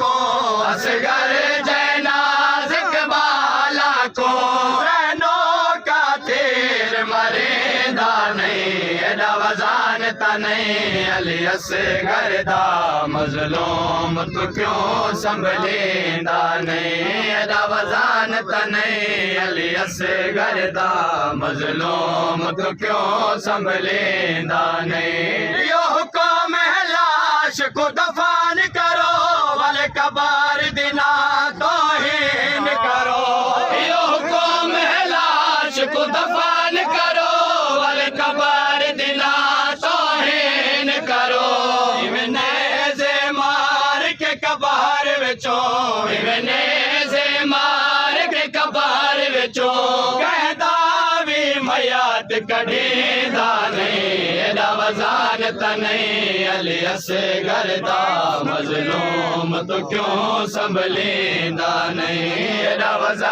को असगर जैनाज इकबाला को नैनों का तीर मरेंदा नहीं एडा वजान तने अली असगर दा मजलूम तू क्यों संभलेंदा नहीं एडा वजान तने अली असगर दा मजलूम तू क्यों संभलेंदा नहीं यो हुक्म है लाश को दफन करो वाले कबार दिना तौहीन करो यो हुक्म है लाश को दफन करो वाले कबार दिना तौहीन करो इवने से मार के कबार विचो इवने से मार के कबार विचो कहदा भी मयात कढेंदा नहीं एडा वजान तने अली असगर दा मजलूम तो क्यों संभलेंदा नहीं एडा वजान